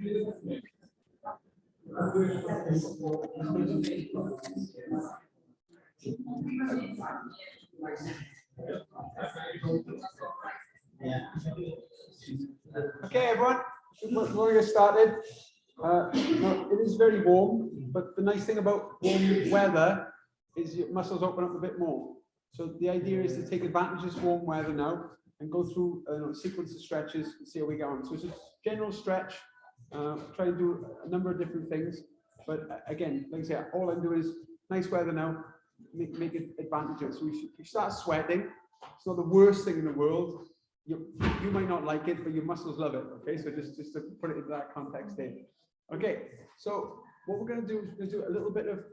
Okay, everyone, we're going to get started. Now, it is very warm, but the nice thing about warm weather is your muscles open up a bit more. So the idea is to take advantage of this warm weather now and go through a sequence of stretches and see how we get on. So it's a general stretch. Try and do a number of different things. But again, like I say, all I'm doing is nice weather now, make it advantageous. So if you start sweating, it's not the worst thing in the world. You might not like it, but your muscles love it. Okay, so just to put it into that context there. Okay, so what we're going to do is we're going to do a little bit of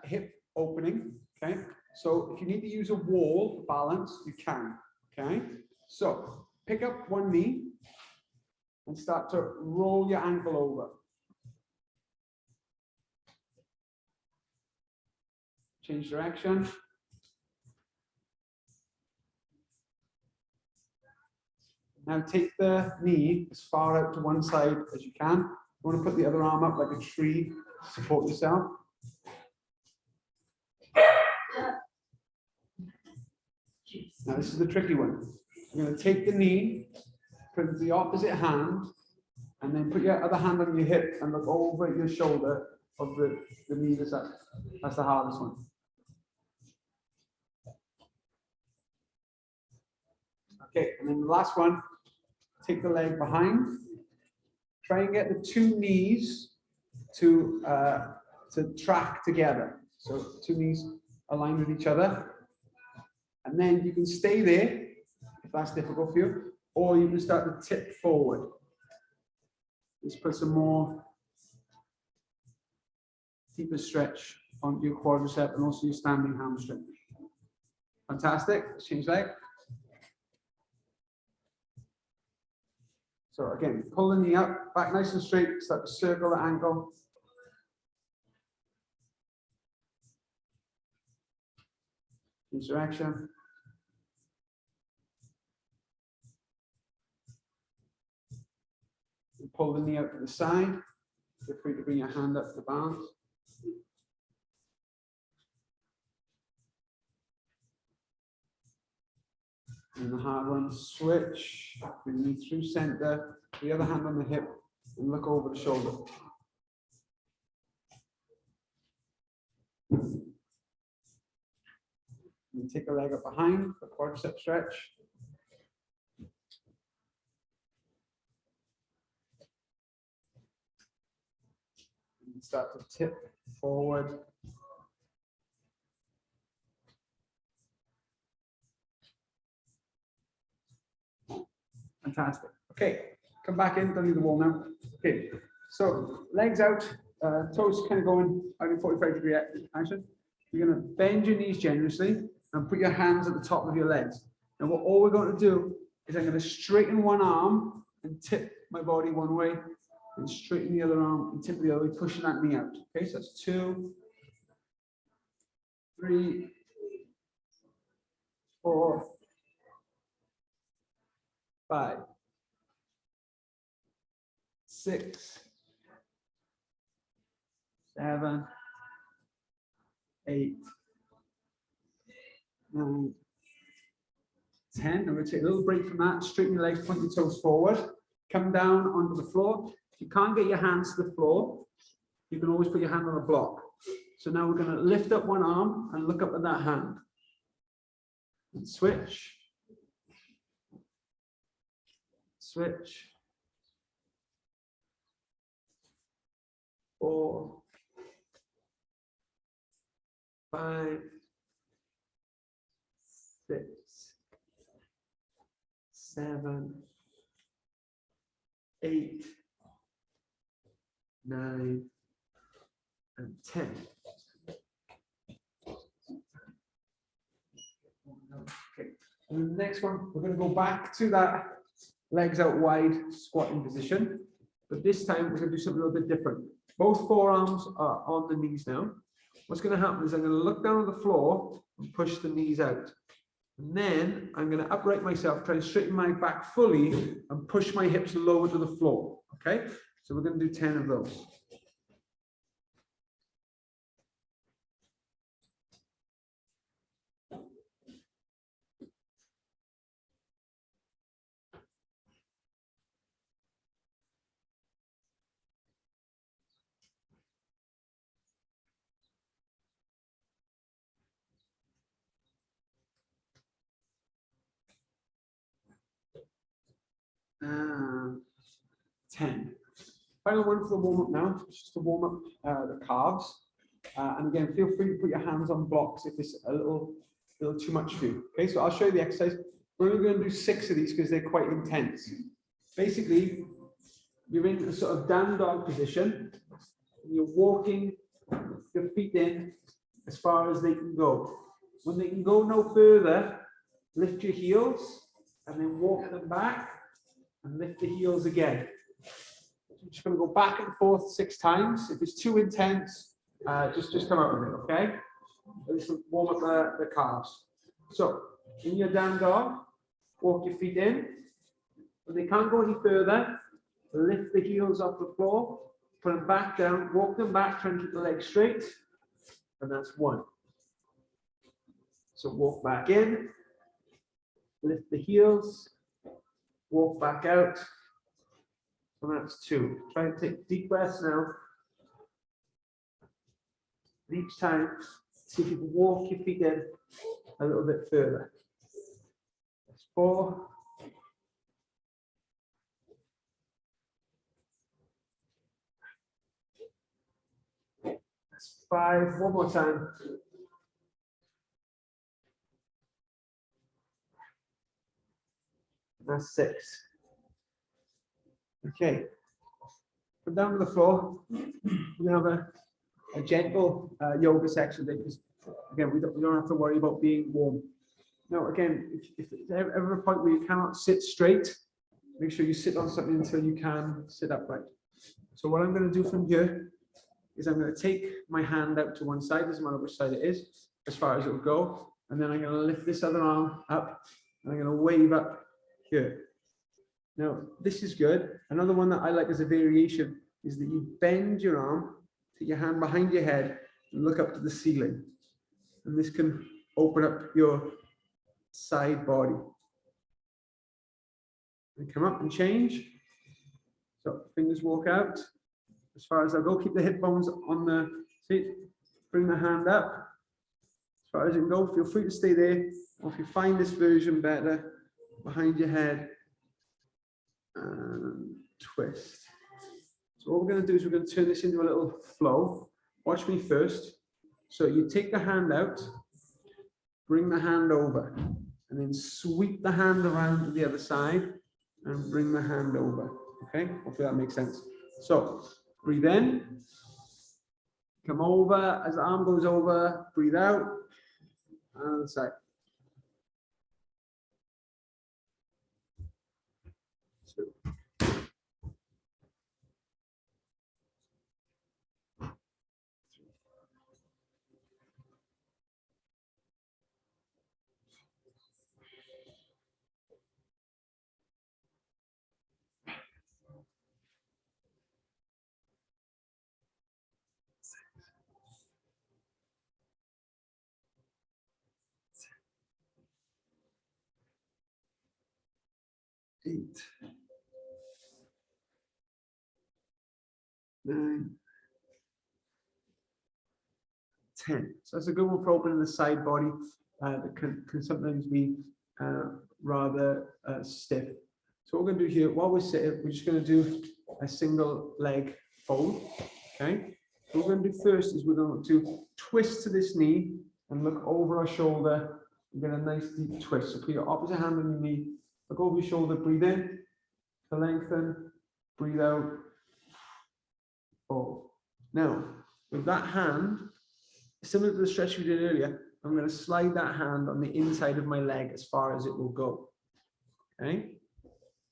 hip opening. Okay, so if you need to use a wall for balance, you can. Okay, so pick up one knee and start to roll your ankle over. Change direction. Now take the knee as far out to one side as you can. You want to put the other arm up like a tree to support yourself. Now this is the tricky one. You're going to take the knee, put it to the opposite hand, and then put your other hand on your hip and look over your shoulder of the knee that's up. That's the hardest one. Okay, and then the last one. Take the leg behind. Try and get the two knees to track together. So two knees aligned with each other. And then you can stay there if that's difficult for you, or you can start to tip forward. Let's put some more deeper stretch onto your quadricep and also your standing hamstring. Fantastic. Let's change leg. So again, pull the knee up, back nice and straight, start to circle the ankle. Change direction. And pull the knee out to the side. Feel free to bring your hand up to balance. And the hard one, switch, bring the knee through center, the other hand on the hip, and look over the shoulder. And take the leg up behind for quadricep stretch. And start to tip forward. Fantastic. Okay, come back in, don't need the wall now. Okay, so legs out, toes kind of going out in 45-degree action. You're going to bend your knees generously and put your hands at the top of your legs. And all we're going to do is I'm going to straighten one arm and tip my body one way, and straighten the other arm and tip the other way, pushing that knee out. Okay, so that's 2, 3, 4, 5, 6, 7, 8, 9, 10. I'm going to take a little break from that. Straighten your legs, point your toes forward. Come down onto the floor. If you can't get your hands to the floor, you can always put your hand on a block. So now we're going to lift up one arm and look up at that hand. And switch. Switch. 4, 5, 6, 7, 8, 9, and 10. Okay, and the next one, we're going to go back to that legs out wide squatting position, but this time we're going to do something a little bit different. Both forearms are on the knees now. What's going to happen is I'm going to look down on the floor and push the knees out. And then I'm going to upright myself, try and straighten my back fully and push my hips lower to the floor. Okay? So we're going to do 10 of those. And 10. Final one for the warm up now, just to warm up the calves. And again, feel free to put your hands on blocks if it's a little too much for you. Okay, so I'll show you the exercise. We're only going to do 6 of these because they're quite intense. Basically, you're in a sort of down dog position. And you're walking your feet in as far as they can go. When they can go no further, lift your heels and then walk them back and lift the heels again. I'm just going to go back and forth 6 times. If it's too intense, just come out with it, okay? This will warm up the calves. So, in your down dog, walk your feet in. When they can't go any further, lift the heels off the floor, put them back down, walk them back, try and keep the legs straight. And that's 1. So walk back in, lift the heels, walk back out. And that's 2. Try and take deep breaths now. And each time, see if you can walk your feet in a little bit further. That's 4. That's 5. One more time. That's 6. Okay. Come down to the floor. We have a gentle yoga section because, again, we don't have to worry about being warm. Now, again, if there's ever a point where you cannot sit straight, make sure you sit on something until you can sit upright. So what I'm going to do from here is I'm going to take my hand out to one side, doesn't matter which side it is, as far as it will go, and then I'm going to lift this other arm up, and I'm going to wave up here. Now, this is good. Another one that I like as a variation is that you bend your arm, take your hand behind your head, and look up to the ceiling. And this can open up your side body. And come up and change. So fingers walk out. As far as I go, keep the hip bones on the seat. Bring the hand up. As far as you can go, feel free to stay there. Or if you find this version better, behind your head. And twist. So what we're going to do is we're going to turn this into a little flow. Watch me first. So you take the hand out, bring the hand over, and then sweep the hand around to the other side and bring the hand over. Okay, hopefully that makes sense. So breathe in, come over as the arm goes over, breathe out, and other side. 2. 8, 9, 10. So that's a good one for opening the side body. That can sometimes be rather stiff. So what we're going to do here, while we're sitting, we're just going to do a single leg fold. Okay. So what we're going to do first is we're going to twist to this knee and look over our shoulder and get a nice deep twist. So put your opposite hand on your knee, look over your shoulder, breathe in to lengthen, breathe out, fold. Now, with that hand, similar to the stretch we did earlier, I'm going to slide that hand on the inside of my leg as far as it will go. Okay.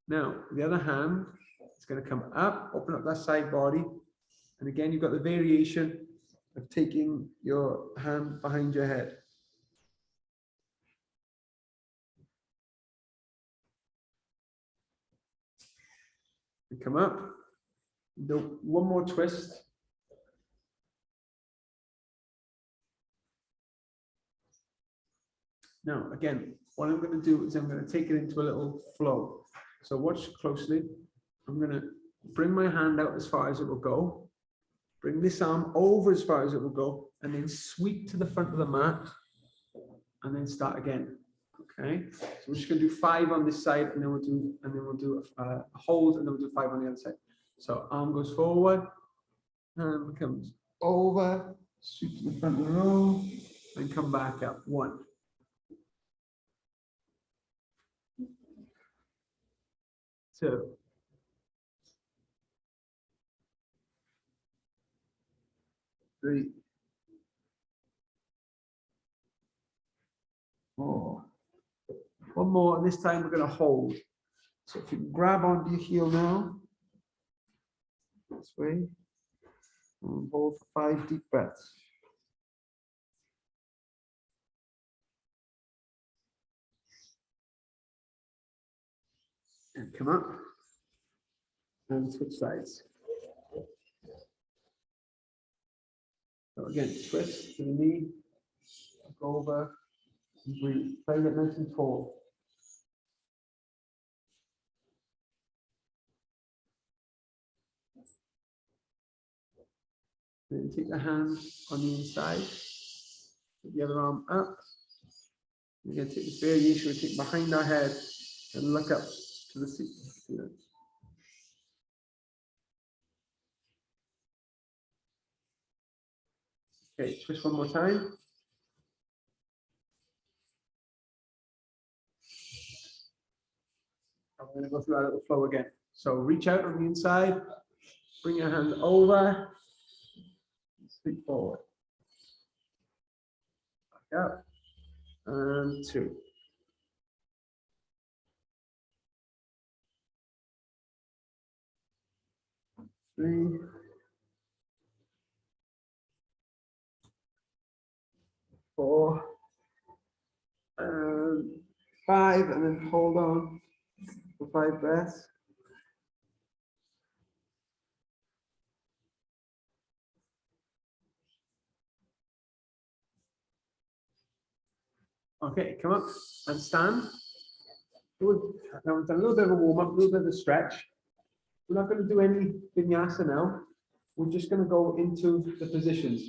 Now, the other hand, it's going to come up, open up that side body. And again, you've got the variation of taking your hand behind your head. And come up, Do one more twist. Now, again, what I'm going to do is I'm going to take it into a little flow. So watch closely. I'm going to bring my hand out as far as it will go. Bring this arm over as far as it will go, and then sweep to the front of the mat, and then start again. Okay. So we're just going to do 5 on this side, and then we'll do a hold, and then we'll do 5 on the other side. So arm goes forward, and comes over, sweep to the front of the row, and come back up. 1. 2. 3. 4. One more, and this time we're going to hold. So if you can grab onto your heel now, this way, and hold for 5 deep breaths. And come up, and switch sides. So again, twist to the knee, go over, and breathe. Try to get nice and tall. Then take the hand on the inside, put the other arm up. We're going to take this variation, we take behind our head and look up to the seat. Okay, twist one more time. I'm going to go through our little flow again. So reach out on the inside, bring your hand over, sweep forward. Back up, and 2. 3. 4. And 5, and then hold on for 5 breaths. Okay, come up and stand. Now we've done a little bit of a warm up, a little bit of a stretch. We're not going to do any vinyasa now. We're just going to go into the positions.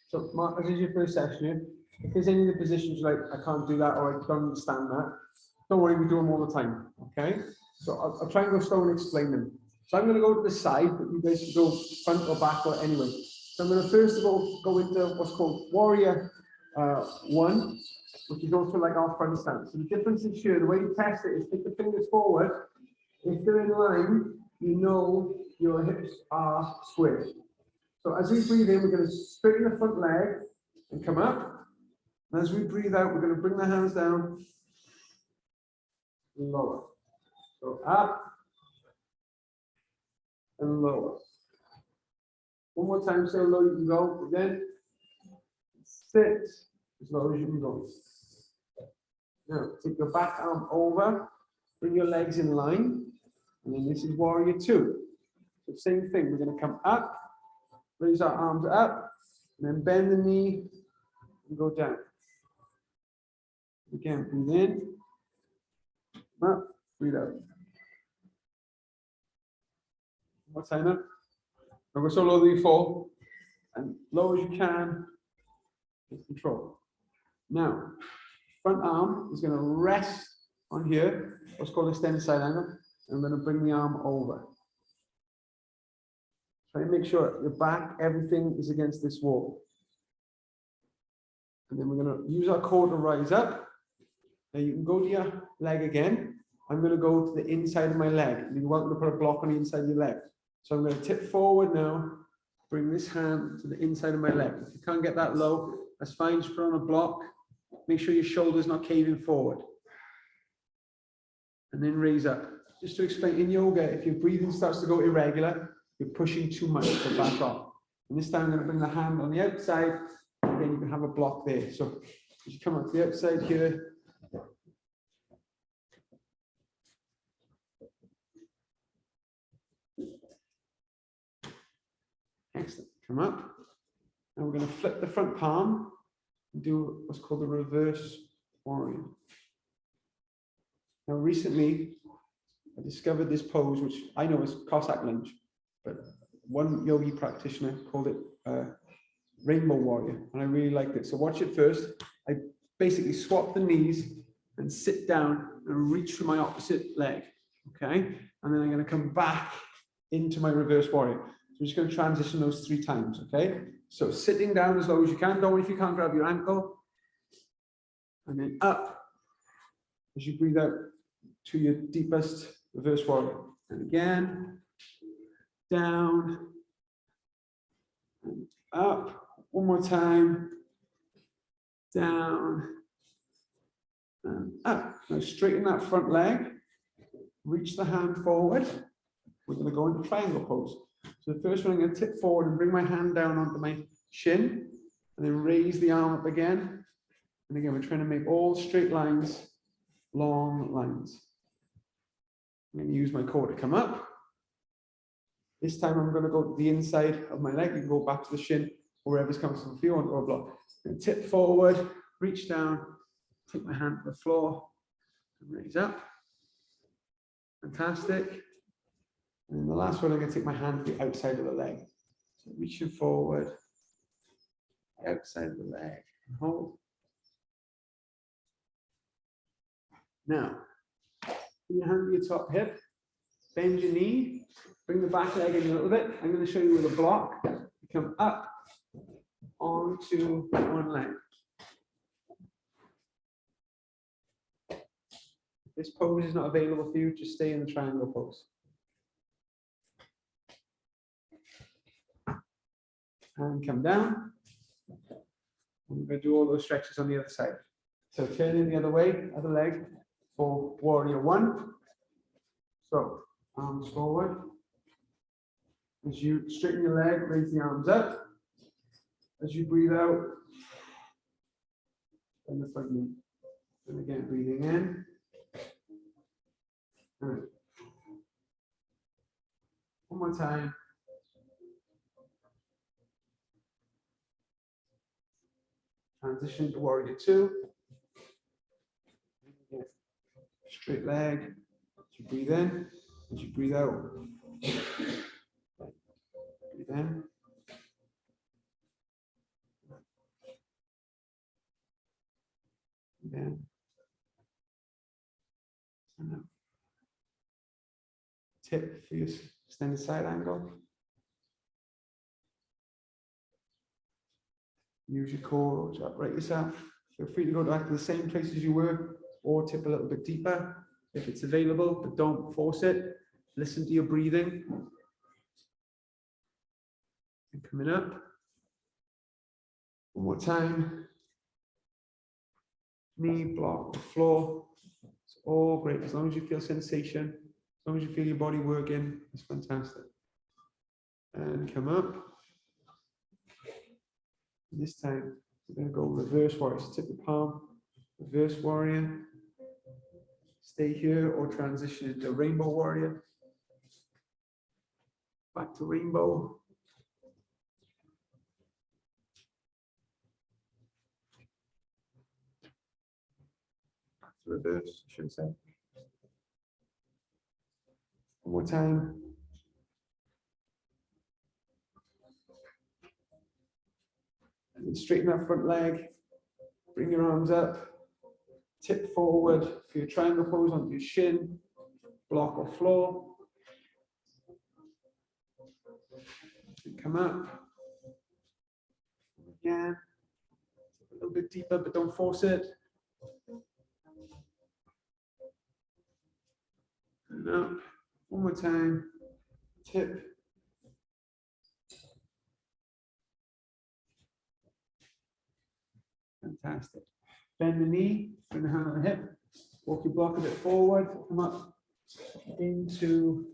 So, Mark, this is your first session here. If there's any of the positions like, I can't do that or I don't understand that, don't worry, we do them all the time. Okay? So I'll try and go slow and explain them. So I'm going to go to the side, but you guys can go front or back or anyway. So I'm going to first of all go into what's called Warrior 1, which is also like our front stance. So the difference is here, the way you test it is take the fingers forward. If they're in line, you know your hips are squared. So as we breathe in, we're going to straighten the front leg and come up. And as we breathe out, we're going to bring the hands down and lower. So up and lower. One more time, so low you can go. Again, sit as low as you can go. Now, take your back arm over, bring your legs in line, and then this is Warrior 2. So same thing, we're going to come up, raise our arms up, and then bend the knee and go down. Again, breathe in, up, breathe out. One more time up. Don't go so low that you fall, and low as you can, with control. Now, front arm is going to rest on here, what's called extended side angle. I'm going to bring the arm over. Try and make sure your back, everything is against this wall. And then we're going to use our core to rise up. Now you can go to your leg again. I'm going to go to the inside of my leg. You're welcome to put a block on the inside of your leg. So I'm going to tip forward now, bring this hand to the inside of my leg. If you can't get that low, that's fine. Just put on a block. Make sure your shoulder's not caving forward. And then raise up. Just to explain, in yoga, if your breathing starts to go irregular, you're pushing too much, so back off. And this time I'm going to bring the hand on the outside, and then you can have a block there. So just come up to the outside here. Excellent. Come up. Now we're going to flip the front palm and do what's called the reverse warrior. Now, recently, I discovered this pose, which I know is Cossack lunge, but one yogi practitioner called it rainbow warrior, and I really liked it. So watch it first. I basically swap the knees and sit down and reach for my opposite leg, okay? And then I'm going to come back into my reverse warrior. So I'm just going to transition those 3 times, okay? So sitting down as low as you can. Don't worry if you can't grab your ankle. And then up as you breathe out to your deepest reverse warrior. And again, down, and up. One more time, down, and up. Now straighten that front leg, reach the hand forward. We're going to go into triangle pose. So the first one, I'm going to tip forward and bring my hand down onto my shin, and then raise the arm up again. And again, we're trying to make all straight lines, long lines. I'm going to use my core to come up. This time I'm going to go to the inside of my leg. You can go back to the shin, wherever's comfortable for you on or block. And tip forward, reach down, take my hand to the floor, and raise up. Fantastic. And then the last one, I'm going to take my hand to the outside of the leg. So reaching forward, outside of the leg, and hold. Now, put your hand to your top hip, bend your knee, bring the back leg in a little bit. I'm going to show you with a block. You come up onto one leg. If this pose is not available for you, just stay in the triangle pose. And come down. And we're going to do all those stretches on the other side. So turn in the other way, other leg for warrior 1. So arms forward. As you straighten your leg, raise the arms up. As you breathe out, bend the front knee. And again, breathing in. And one more time. Transition to warrior 2. Straight leg. As you breathe in, as you breathe out. Breathe in. Then tip for your extended side angle. Use your core to upright yourself. Feel free to go back to the same place as you were or tip a little bit deeper if it's available, but don't force it. Listen to your breathing. And coming up. One more time. Knee, block, the floor. It's all great. As long as you feel sensation, as long as you feel your body working, it's fantastic. And come up. This time, we're going to go reverse warrior. So tip the palm, reverse warrior. Stay here or transition into rainbow warrior. Back to rainbow. Back to reverse, I should say. One more time. And then straighten that front leg. Bring your arms up. Tip forward for your triangle pose onto your shin, block or floor. And come up. Again. A little bit deeper, but don't force it. And up. One more time. Tip. Fantastic. Bend the knee, bring the hand on the hip, walk your block a bit forward, come up into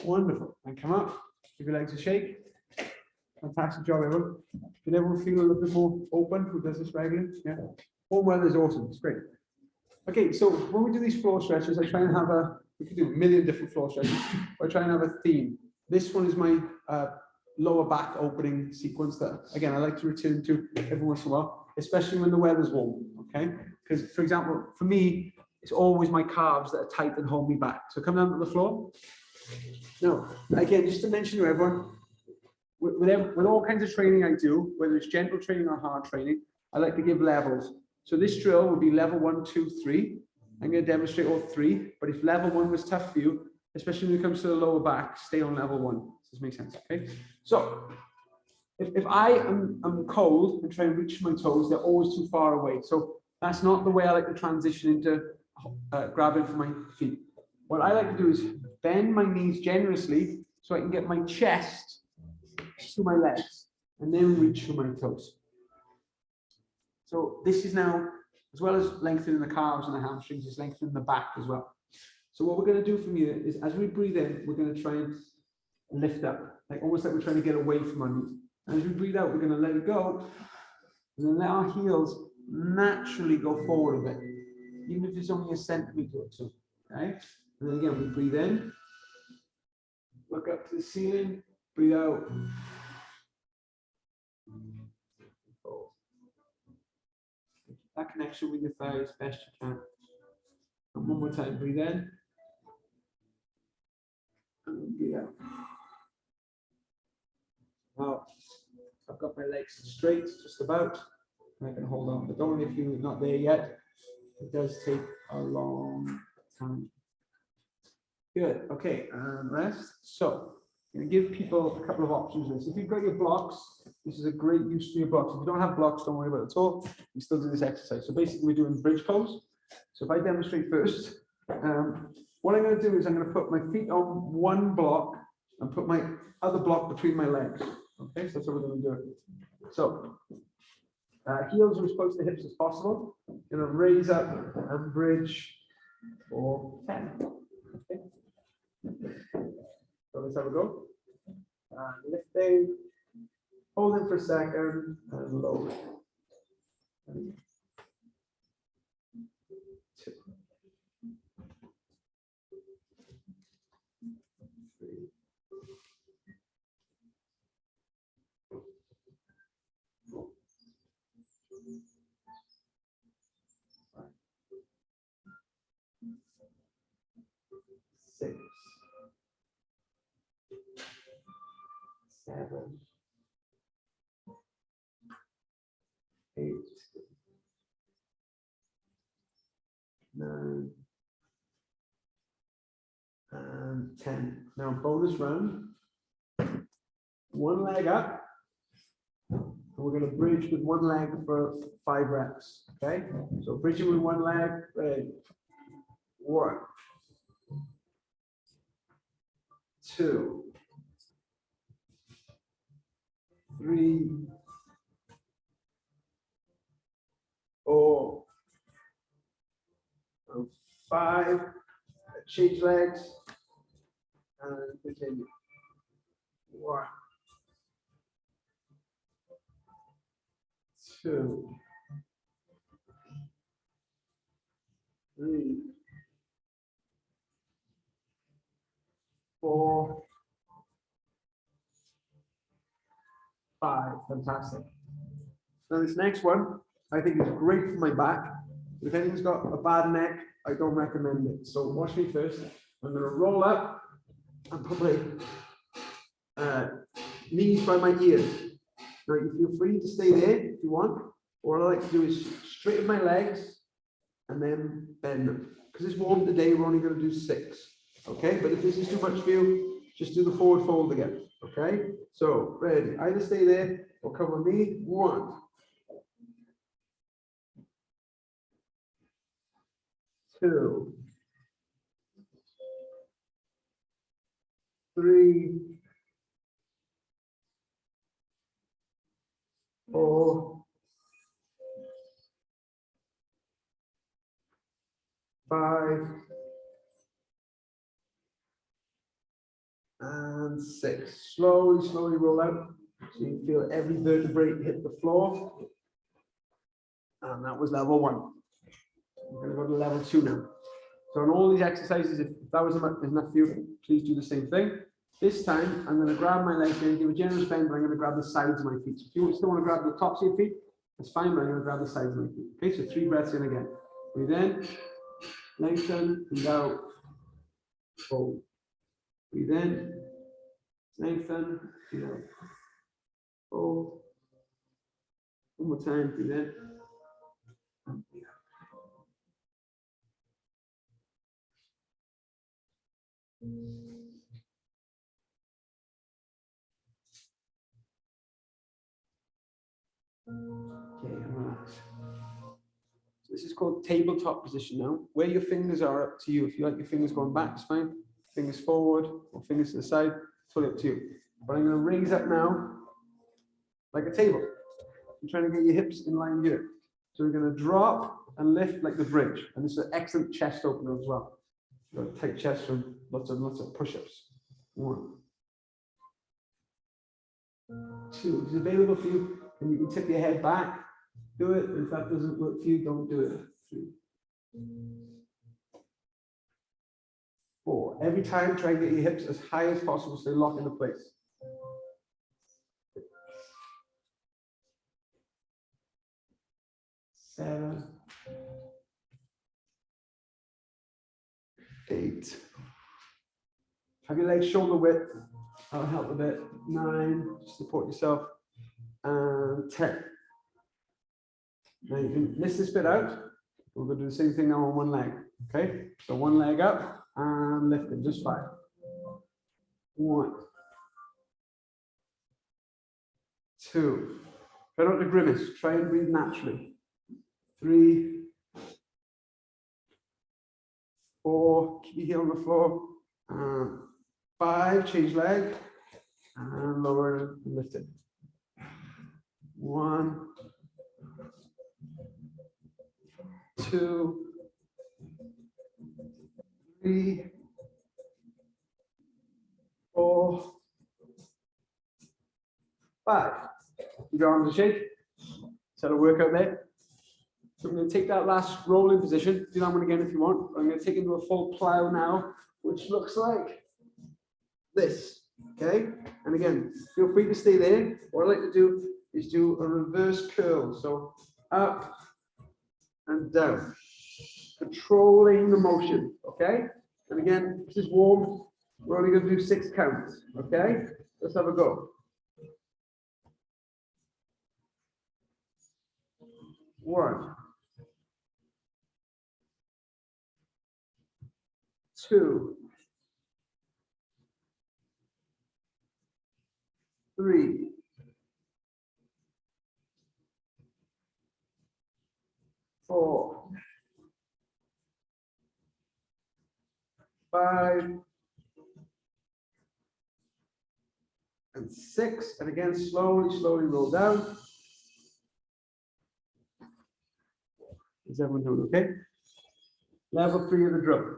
wonderful. And come up, give your legs a shake. Fantastic job, everyone. Can everyone feel a little bit more open who does this regularly? Yeah. Warm weather is awesome, it's great. Okay, so when we do these floor stretches, I try and have we could do a million different floor stretches, but I try and have a theme. This one is my lower back opening sequence that, again, I like to return to every once in a while, especially when the weather's warm, okay? Because, for example, for me, it's always my calves that are tight and hold me back. So come down to the floor. Now, again, just to mention to everyone, with all kinds of training I do, whether it's gentle training or hard training, I like to give levels. So this drill will be level 1, 2, 3. I'm going to demonstrate all 3, but if level 1 was tough for you, especially when it comes to the lower back, stay on level 1. Does this make sense? Okay. So if I am cold and try and reach my toes, they're always too far away. So that's not the way I like to transition into grabbing for my feet. What I like to do is bend my knees generously so I can get my chest to my legs and then reach for my toes. So this is now, as well as lengthening the calves and the hamstrings, is lengthening the back as well. So what we're going to do from here is, as we breathe in, we're going to try and lift up, like almost like we're trying to get away from our knees. And as we breathe out, we're going to let it go, and then let our heels naturally go forward a bit, even if it's only a centimeter or two. Okay. And then again, we breathe in, look up to the ceiling, breathe out. That connection with your thighs best you can. And one more time, breathe in. And breathe out. Now, I've got my legs straight, just about. I can hold on, but don't worry if you're not there yet. It does take a long time. Good, okay, and rest. So, I'm going to give people a couple of options with this. If you've got your blocks, this is a great use for your blocks. If you don't have blocks, don't worry about it at all. You still do this exercise. So basically, we're doing bridge pose. So if I demonstrate first, what I'm going to do is I'm going to put my feet on one block and put my other block between my legs. Okay, so that's how we're going to do it. So heels are as close to hips as possible. Going to raise up and bridge for 10. Okay. So let's have a go. Lifting, holding for a second, and lower. 2, 3, 4, 5, 6, 7, 8, 9, and 10. Now bonus round. One leg up. And we're going to bridge with one leg for 5 reps. Okay. So bridging with one leg. Ready. 1, 2, 3, 4, and 5. Change legs and continue. 1, 2, 3, 4, 5. Fantastic. Now this next one I think is great for my back. If anyone's got a bad neck, I don't recommend it. So watch me first. I'm going to roll up and put my knees by my ears. Now you feel free to stay there if you want. What I like to do is straighten my legs and then bend them. Because it's warm today, we're only going to do 6. Okay, but if this is too much for you, just do the forward fold again. Okay, so ready. Either stay there or come with me. 1, 2, 3, 4, 5, and 6. Slowly roll out. So you feel every vertebrae hit the floor. And that was level 1. I'm going to go to level 2 now. So on all these exercises, if that was enough for you, please do the same thing. This time, I'm going to grab my legs and give a generous bend, but I'm going to grab the sides of my feet. So if you still want to grab the tops of your feet, that's fine, but I'm going to grab the sides of my feet. Okay, so 3 breaths in again. Breathe in, lengthen, breathe out, fold. Breathe in, lengthen, breathe out, fold. One more time, breathe in, and breathe out. Okay, and relax. So this is called tabletop position now. Where your fingers are up to you. If you like your fingers going back, it's fine. Fingers forward or fingers to the side, it's totally up to you. But I'm going to raise up now like a table. I'm trying to get your hips in line here. So we're going to drop and lift like the bridge. And this is an excellent chest opener as well. You've got a tight chest from lots of push-ups. 1, 2. It's available for you. And you can tip your head back. Do it. If that doesn't work for you, don't do it. 3, 4. Every time, try and get your hips as high as possible so they lock into place. 7, 8. Have your legs shoulder width. That'll help a bit. 9. Support yourself. And 10. Now you can miss this bit out. We're going to do the same thing now on one leg. Okay? So one leg up and lift it. Just 5. 1, 2. Try not to grimace. Try and breathe naturally. 3, 4. Keep your heel on the floor. 5. Change leg. And lower and lift it. 1, 2, 3, 4, 5. Keep your arms in shape. Set a workout there. So I'm going to take that last rolling position. Do that one again if you want. I'm going to take it into a full plow now, which looks like this. Okay? And again, feel free to stay there. What I like to do is do a reverse curl. So up and down. Controlling the motion. Okay? And again, this is warm. We're only going to do 6 counts. Okay? Let's have a go. 1, 2, 3, 4, 5, and 6. And again, slowly roll down. Is everyone doing okay? Level 3 of the drill.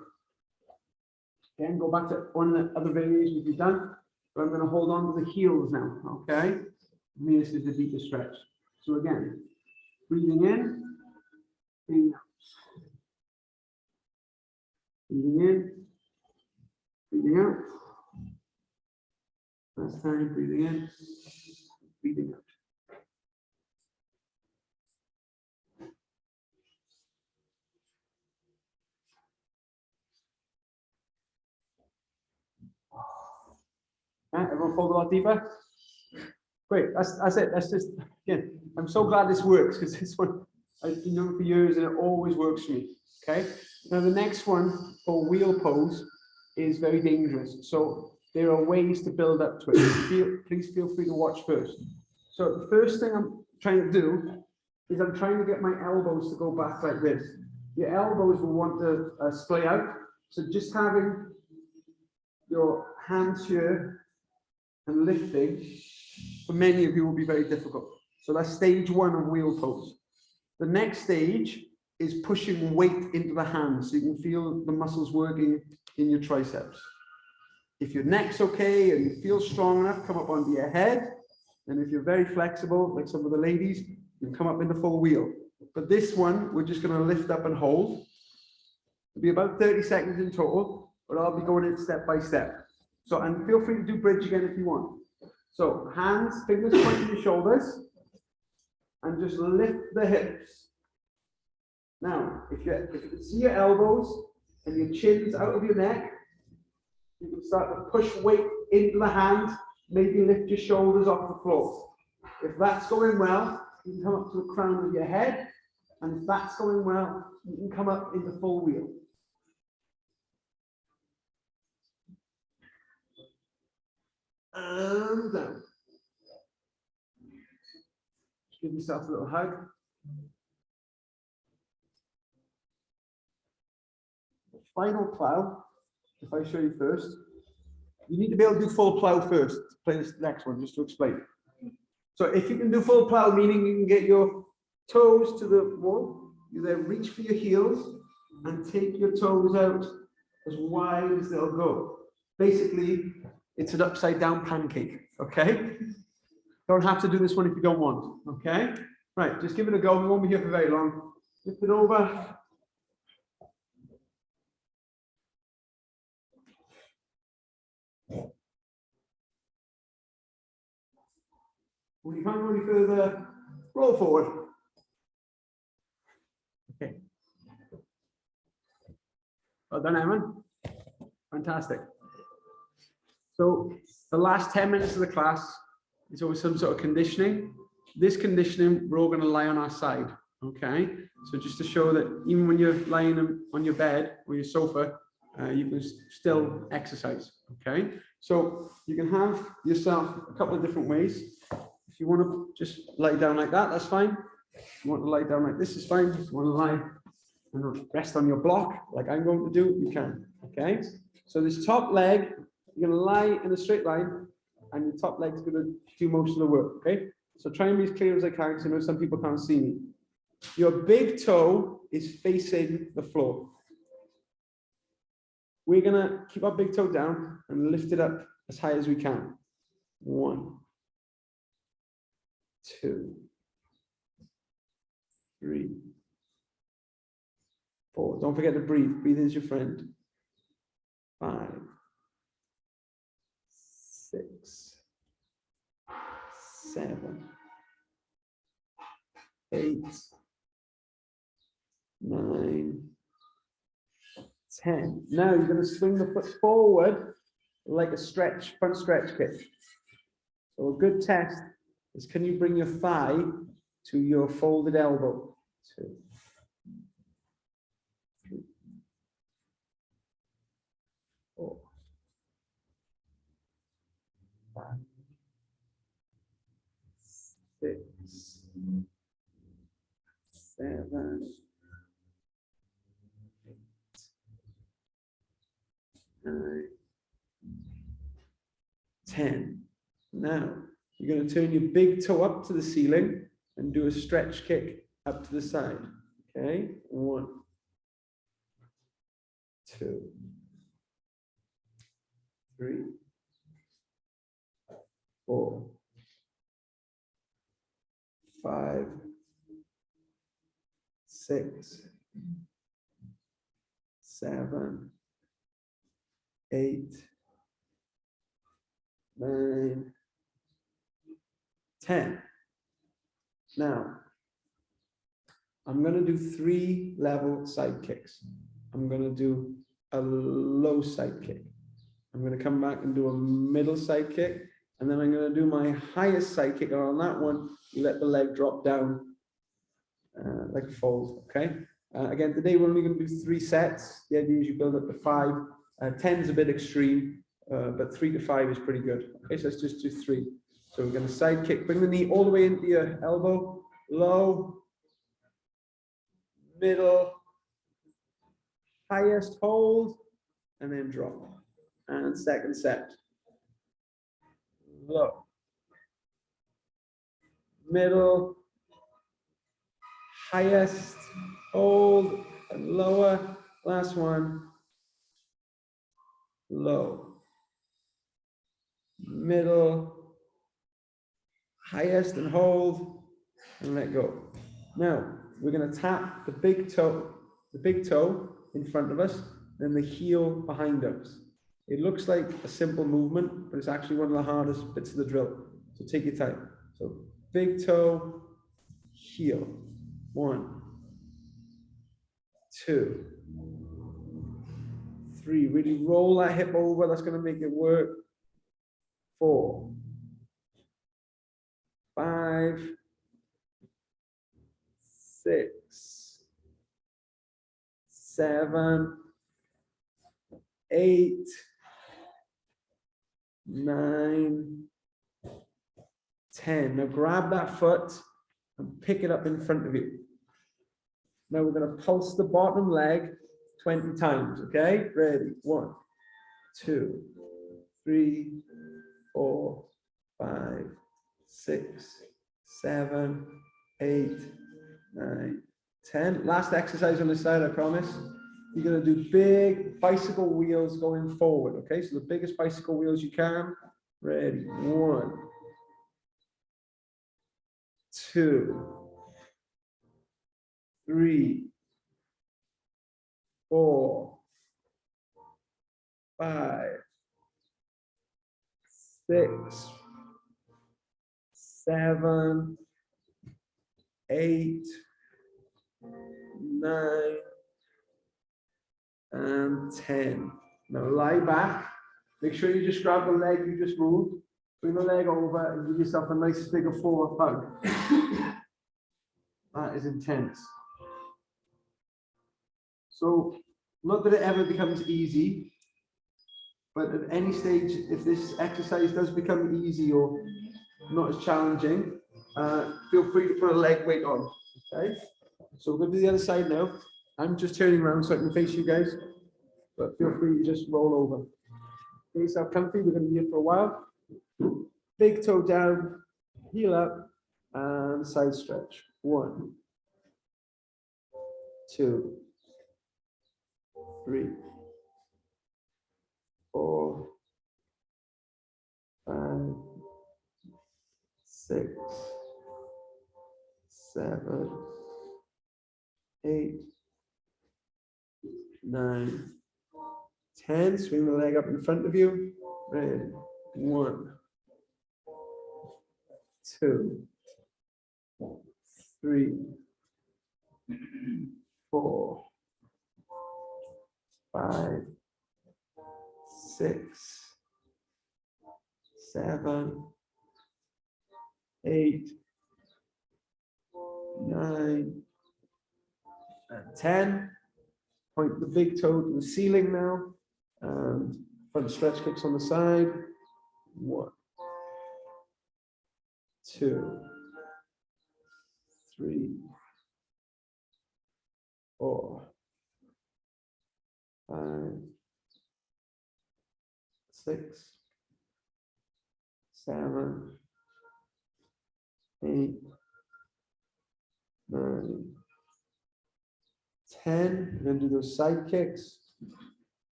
Again, go back to one of the other variations we've done, but I'm going to hold on to the heels now, okay? For me, this is the deeper stretch. So again, breathing in, breathing out. Breathing in, breathing out. Last time, breathing in, breathing out. Everyone fold a lot deeper. Great, that's it. That's just, again, I'm so glad this works because this one I've been doing it for years and it always works for me. Okay. Now the next one for wheel pose is very dangerous. So there are ways to build up to it. Please feel free to watch first. So the first thing I'm trying to do is I'm trying to get my elbows to go back like this. Your elbows will want to splay out. So just having your hands here and lifting, for many of you, will be very difficult. So that's stage 1 of wheel pose. The next stage is pushing weight into the hands so you can feel the muscles working in your triceps. If your neck's okay and you feel strong enough, come up onto your head. And if you're very flexible, like some of the ladies, you can come up into full wheel. but this one, we're just going to lift up and hold. It'll be about 30 seconds in total, but I'll be going in step by step. So, and feel free to do bridge again if you want. So hands, fingers pointing your shoulders, and just lift the hips. Now, if you can see your elbows and your chins out of your neck, you can start to push weight into the hand, maybe lift your shoulders off the floor. If that's going well, you can come up to the crown of your head, and if that's going well, you can come up into full wheel. And down. Give yourself a little hug. Final plow, if I show you first, you need to be able to do full plow first. Play this next one just to explain. So if you can do full plow, meaning you can get your toes to the wall, you then reach for your heels and take your toes out as wide as they'll go. Basically, it's an upside down pancake, okay? Don't have to do this one if you don't want, okay? Right, just give it a go. We won't be here for very long. Lift it over. When you can't go any further, roll forward. Okay. Well done, Evan. Fantastic. So the last 10 minutes of the class is always some sort of conditioning. This conditioning, we're all going to lie on our side. Okay. So just to show that even when you're lying on your bed or your sofa, you can still exercise. Okay. So you can have yourself a couple of different ways. If you want to just lie down like that, that's fine. If you want to lie down like this, is fine. If you want to lie and rest on your block, like I'm going to do, you can. Okay. So this top leg, you're going to lie in a straight line, and your top leg's going to do most of the work. Okay. So try and be as clear as I can, because I know some people can't see me. Your big toe is facing the floor. We're going to keep our big toe down and lift it up as high as we can. 1, 2, 3, 4. Don't forget to breathe. Breathe is your friend. 5, 6, 7, 8, 9, 10. Now you're going to swing the foot forward like a stretch, front stretch kick. So a good test is, can you bring your thigh to your folded elbow? 2, 3, 4, 5, 6, 7, 8, 9, 10. Now you're going to turn your big toe up to the ceiling and do a stretch kick up to the side. Okay, 1, 2, 3, 4, 5, 6, 7, 8, 9, 10. Now, I'm going to do 3 level side kicks. I'm going to do a low side kick. I'm going to come back and do a middle side kick. And then I'm going to do my highest side kick. And on that one, you let the leg drop down like a fold. Okay. Again, today we're only going to do 3 sets. The idea is you build up to 5. 10 is a bit extreme, but 3 to 5 is pretty good. Okay, so let's just do 3. So we're going to side kick. Bring the knee all the way into your elbow. Low, middle, highest hold, and then drop. And second set. Low, middle, highest, hold, and lower. Last one. Low, middle, highest, and hold, and let go. Now, we're going to tap the big toe in front of us, then the heel behind us. It looks like a simple movement, but it's actually one of the hardest bits of the drill. So take your time. So big toe, heel. 1, 2, 3. Really roll that hip over. That's going to make it work. 4, 5, 6, 7, 8, 9, 10. Now grab that foot and pick it up in front of you. Now we're going to pulse the bottom leg 20 times, okay? Ready? 1, 2, 3, 4, 5, 6, 7, 8, 9, 10. Last exercise on this side, I promise. You're going to do big bicycle wheels going forward, okay? So the biggest bicycle wheels you can. Ready? 1, 2, 3, 4, 5, 6, 7, 8, 9, and 10. Now lie back. Make sure you just grab the leg you just moved. Bring the leg over and give yourself a nice figure 4 hug. That is intense. So, not that it ever becomes easy, but at any stage, if this exercise does become easy or not as challenging, feel free to put a leg weight on, okay? So we're going to do the other side now. I'm just turning around so I can face you guys, but feel free to just roll over. Get yourself comfy, we're going to be here for a while. Big toe down, heel up, and side stretch. 1, 2, 3, 4, 5, 6, 7, 8, 9, 10. Swing the leg up in front of you. Ready? 1, 2, 3, 4, 5, 6, 7, 8, 9, and 10. Point the big toe to the ceiling now. And front stretch kicks on the side. 1, 2, 3, 4, 5, 6, 7, 8, 9, 10. We're going to do those side kicks.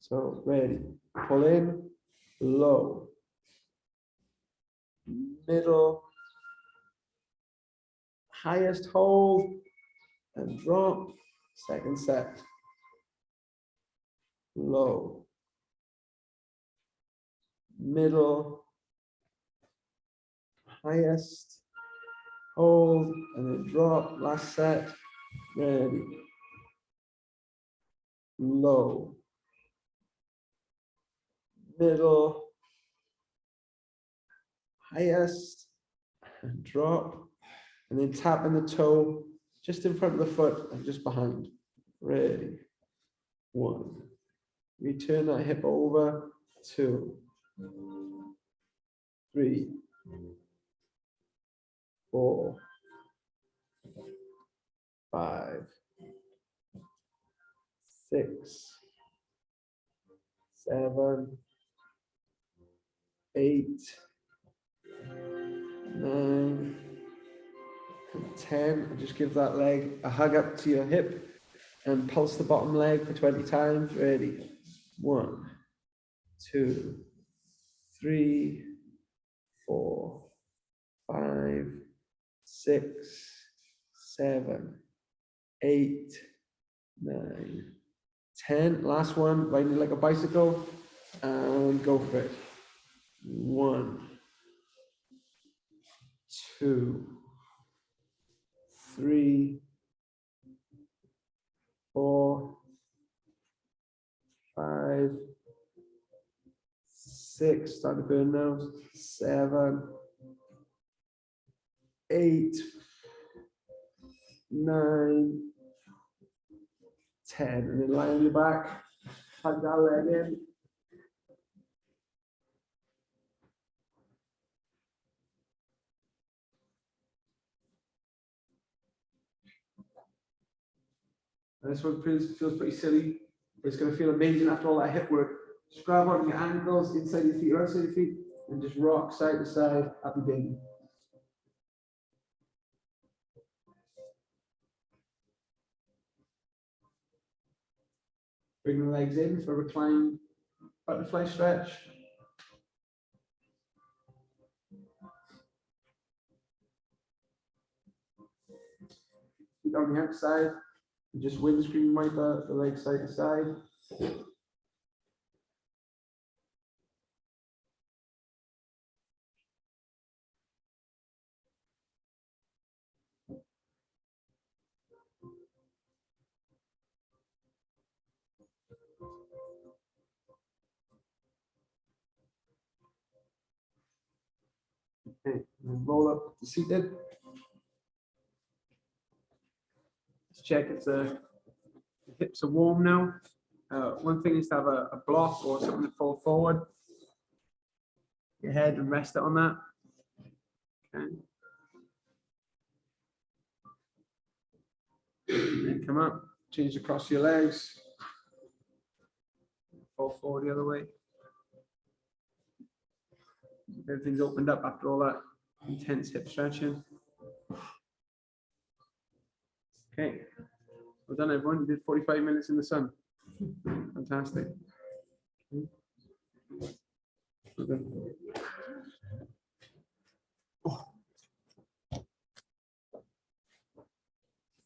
So ready, pull in, low, middle, highest hold, and drop. Second set, low, middle, highest, hold, and then drop. Last set, ready, low, middle, highest, and drop, and then tapping the toe just in front of the foot and just behind. Ready, 1. Return that hip over. 2, 3, 4, 5, 6, 7, 8, 9, and 10. And just give that leg a hug up to your hip and pulse the bottom leg for 20 times. Ready? 1, 2, 3, 4, 5, 6, 7, 8, 9, 10. Last one, riding it like a bicycle, and go for it. 1, 2, 3, 4, 5, 6, start to burn now, 7, 8, 9, 10, and then lie on your back, plug that leg in. And this one feels pretty silly, but it's going to feel amazing after all that hip work. Just grab on your ankles, inside your feet or outside your feet, and just rock side to side, happy baby. Bring the legs in for a recline butterfly stretch. Feet on the outside, and just windscreen wiper the legs side to side. Okay, and roll up to seated. Let's check if the hips are warm now. One thing is to have a block or something to fall forward. Your head and rest it on that. Okay. And then come up, change across your legs. Fall forward the other way. Everything's opened up after all that intense hip stretching. Okay, well done everyone. You did 45 minutes in the sun. Fantastic. Well done.